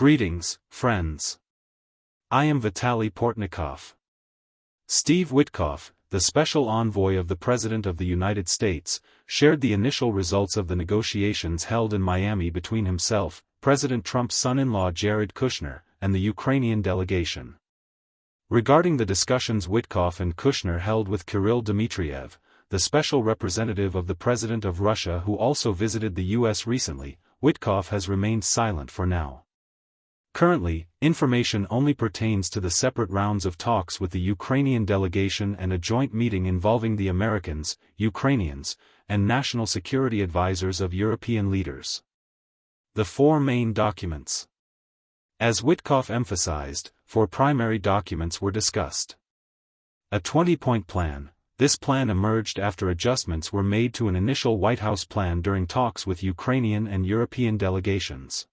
Greetings, friends. I am Vitaly Portnikov. Steve Witkoff, the special envoy of the President of the United States, shared the initial results of the negotiations held in Miami between himself, President Trump's son-in-law Jared Kushner, and the Ukrainian delegation. Regarding the discussions Witkoff and Kushner held with Kirill Dmitriev, the special representative of the President of Russia who also visited the U.S. recently, Witkoff has remained silent for now. Currently, information only pertains to the separate rounds of talks with the Ukrainian delegation and a joint meeting involving the Americans, Ukrainians, and national security advisors of European leaders. The four main documents. As Witkoff emphasized, four primary documents were discussed. A 20-point plan. This plan emerged after adjustments were made to an initial White House plan during talks with Ukrainian and European delegations.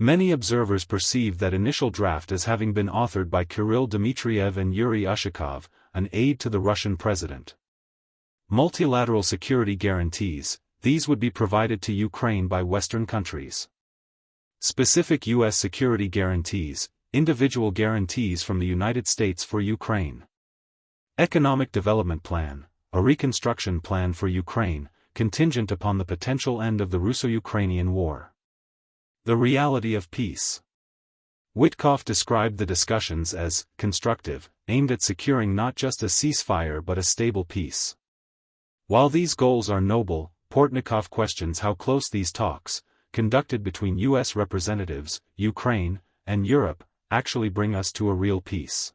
Many observers perceived that initial draft as having been authored by Kirill Dmitriev and Yuri Ushakov, an aide to the Russian president. Multilateral security guarantees, these would be provided to Ukraine by Western countries. Specific U.S. security guarantees, individual guarantees from the United States for Ukraine. Economic development plan, a reconstruction plan for Ukraine, contingent upon the potential end of the Russo-Ukrainian War. The reality of peace. Witkoff described the discussions as constructive, aimed at securing not just a ceasefire but a stable peace. While these goals are noble, Portnikov questions how close these talks, conducted between U.S. representatives, Ukraine, and Europe, actually bring us to a real peace.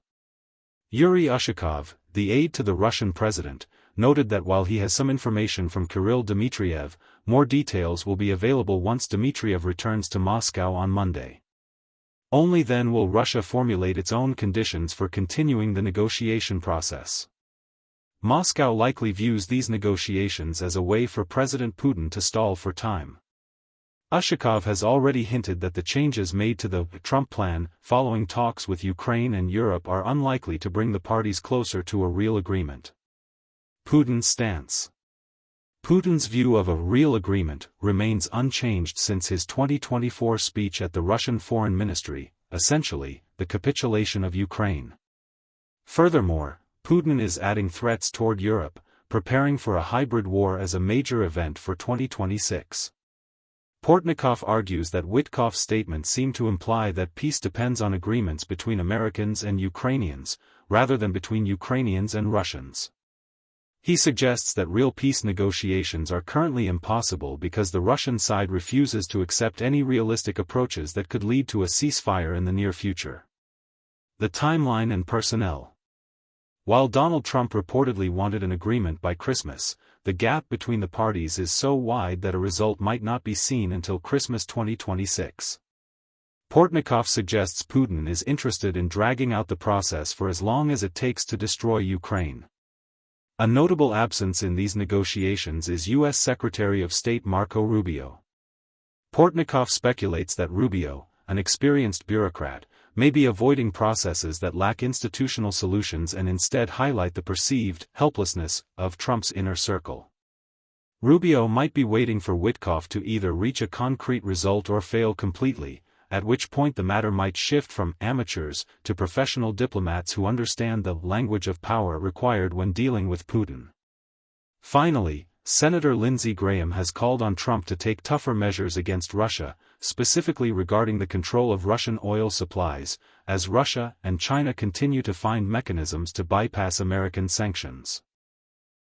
Yuri Ushakov, the aide to the Russian president, noted that while he has some information from Kirill Dmitriev, more details will be available once Dmitriev returns to Moscow on Monday. Only then will Russia formulate its own conditions for continuing the negotiation process. Moscow likely views these negotiations as a way for President Putin to stall for time. Ushakov has already hinted that the changes made to the Trump plan, following talks with Ukraine and Europe, are unlikely to bring the parties closer to a real agreement. Putin's stance. Putin's view of a real agreement remains unchanged since his 2024 speech at the Russian Foreign Ministry, essentially, the capitulation of Ukraine. Furthermore, Putin is adding threats toward Europe, preparing for a hybrid war as a major event for 2026. Portnikov argues that Witkoff's statements seem to imply that peace depends on agreements between Americans and Ukrainians, rather than between Ukrainians and Russians. He suggests that real peace negotiations are currently impossible because the Russian side refuses to accept any realistic approaches that could lead to a ceasefire in the near future. The timeline and personnel. While Donald Trump reportedly wanted an agreement by Christmas, the gap between the parties is so wide that a result might not be seen until Christmas 2026. Portnikov suggests Putin is interested in dragging out the process for as long as it takes to destroy Ukraine. A notable absence in these negotiations is U.S. Secretary of State Marco Rubio. Portnikov speculates that Rubio, an experienced bureaucrat, may be avoiding processes that lack institutional solutions and instead highlight the perceived helplessness of Trump's inner circle. Rubio might be waiting for Witkoff to either reach a concrete result or fail completely, at which point the matter might shift from amateurs to professional diplomats who understand the language of power required when dealing with Putin. Finally, Senator Lindsey Graham has called on Trump to take tougher measures against Russia, specifically regarding the control of Russian oil supplies, as Russia and China continue to find mechanisms to bypass American sanctions.